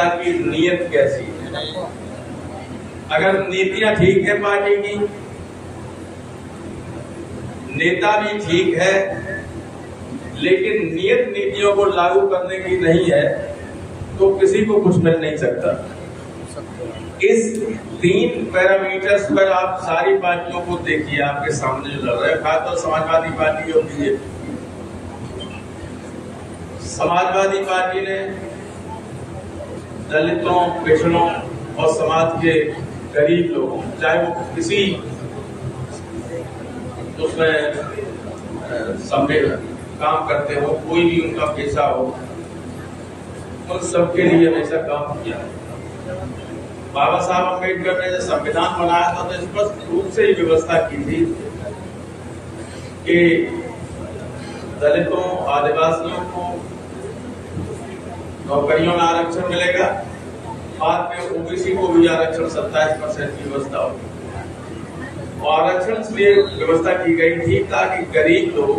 नेता की नीयत कैसी है। अगर नीतियां ठीक है पार्टी की, नेता भी ठीक है, लेकिन नियत नीतियों को लागू करने की नहीं है, तो किसी को कुछ मिल नहीं सकता। इस 3 पैरामीटर्स पर आप सारी पार्टियों को देखिए, आपके सामने जो लड़ रहे हैं, खासतौर समाजवादी पार्टी और बीजेपी। समाजवादी पार्टी ने दलितों, पिछड़ों और समाज के गरीब लोगों, चाहे वो किसी उसमें काम करते हो, कोई भी उनका पेशा हो, उन सबके लिए हमेशा काम किया। बाबा साहब अम्बेडकर ने जब संविधान बनाया था तो स्पष्ट रूप से ये व्यवस्था की थी कि दलितों, आदिवासियों को नौकरियों में आरक्षण मिलेगा, बाद में ओबीसी को भी आरक्षण 27% की व्यवस्था होगी। और आरक्षण इसलिए व्यवस्था की गई थी ताकि गरीब लोग,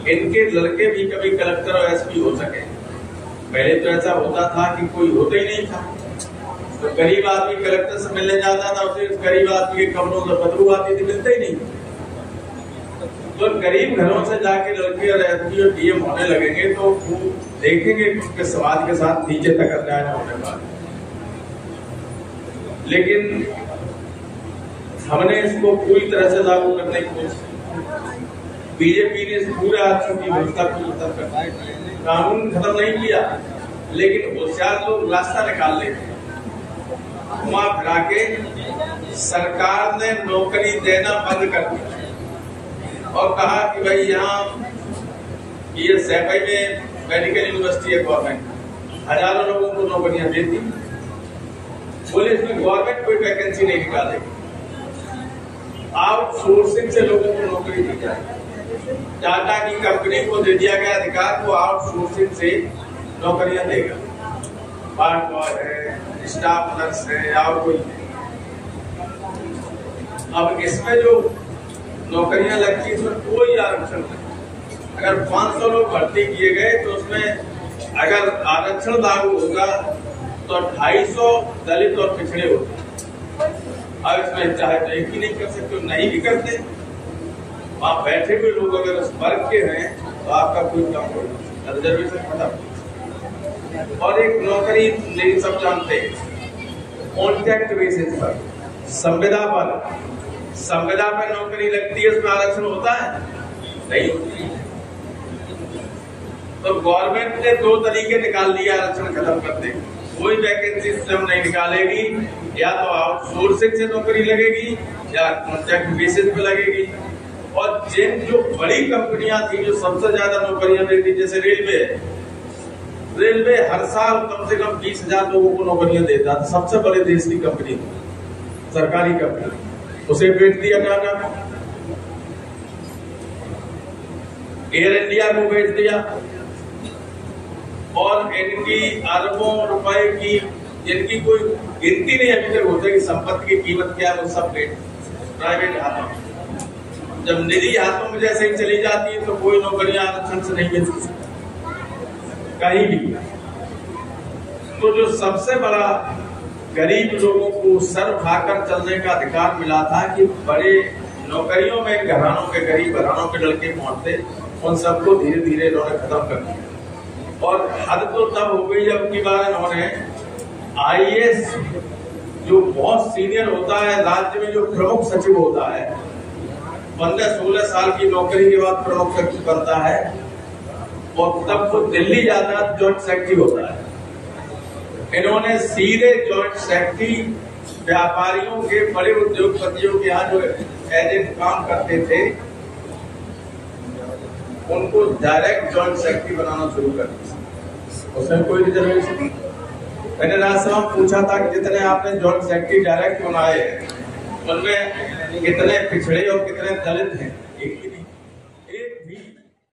इनके लड़के भी कभी कलेक्टर और एसपी हो सके। पहले तो ऐसा होता था कि कोई होता ही नहीं था, तो गरीब आदमी कलेक्टर से मिलने जाता था, उसे गरीब आदमी के कमरों से बदबू आती थी, मिलते ही नहीं। तो गरीब घरों से जाके लड़के और एसपी और डीएम होने लगेंगे तो वो देखेंगे कि उसके समाज के साथ नीचे तक अन्याय होने वाला। लेकिन हमने इसको पूरी तरह से लागू करने की कोशिश, बीजेपी ने इस पूरे आरक्षण की व्यवस्था को खत्म कर, कानून खत्म नहीं किया, लेकिन होशियार लोग रास्ता निकाल लेते, घुमा फिरा के सरकार ने नौकरी देना बंद कर दिया और कहा कि भाई यहाँ ये सैफई में मेडिकल यूनिवर्सिटी है गवर्नमेंट, हजारों लोगों को नौकरियां देती, बोले इसमें गवर्नमेंट कोई वैकेंसी नहीं निकालेगी, आउटसोर्सिंग से लोगों को नौकरी दी जाएगी। टाटा की कंपनी को दे दिया गया अधिकार, वो आउटसोर्सिंग से नौकरियां देगा। वार्ड बॉय है, स्टाफ नर्स है या कोई। अब इसमें जो नौकरियां लगती है इसमें कोई आरक्षण नहीं। अगर 500 लोग भर्ती किए गए तो उसमें अगर आरक्षण लागू होगा तो 250 दलित और पिछड़े होते। अब इसमें चाहे तो एक ही नहीं कर सकते, नहीं भी करते, वहां बैठे हुए लोग अगर उस वर्ग के हैं तो आपका कोई काम होगा, रिजर्वेशन खत्म। और एक नौकरी नहीं सब जानते कॉन्ट्रैक्ट बेसिस पर, संविदा पर नौकरी लगती है, उसमें आरक्षण होता है नहीं होती। तो गवर्नमेंट ने 2 तरीके निकाल दिए आरक्षण खत्म करने। कोई वैकेंसी सिस्टम नहीं निकालेगी, या तो आउटसोर्सिंग से नौकरी लगेगी या कॉन्ट्रैक्ट बेसिस पे लगेगी। और जिन जो बड़ी कंपनियां थी जो सबसे ज्यादा नौकरियां देती, जैसे रेलवे हर साल कम से कम 20,000 लोगों को नौकरियां देता था, सबसे बड़े देश की कंपनी, सरकारी कंपनी, उसे बेच दिया टाटा को, एयर इंडिया को बेच दिया, और इनकी अरबों रुपए की, जिनकी कोई गिनती नहीं अभी तक होती कि संपत्ति की कीमत क्या है, वो सब प्राइवेट हाथों में। जब निजी हाथों में जैसे ही चली जाती है तो कोई नौकरियां आरक्षण से नहीं मिलती कहीं भी। तो जो सबसे बड़ा गरीब लोगों को सर उठाकर चलने का अधिकार मिला था कि बड़े नौकरियों में घरानों के, गरीब घरानों के लड़के पहुंचते, उन सबको धीरे धीरे इन्होंने खत्म कर दिया। और हद तो तब हो गई जब की बार इन्होंने आईएएस, जो बहुत सीनियर होता है राज्य में, जो प्रमुख सचिव होता है, 15-16 साल की नौकरी के बाद प्रमुख सचिव बनता है, और तब वो दिल्ली जाता है, जॉइंट सेक्रेटरी होता है। इन्होंने सीधे जॉइंट सेक्रेटरी व्यापारियों के, बड़े उद्योगपतियों के यहाँ जो एजेंट काम करते थे, उनको डायरेक्ट जॉइंट सेक्रेटरी बनाना शुरू कर दिया। उसमें कोई रिजर्वेशन नहीं। मैंने राज्यसभा में पूछा था कि जितने आपने जॉइंट सेक्रेटरी डायरेक्ट बनाए, उनमें कितने पिछड़े और कितने दलित हैं।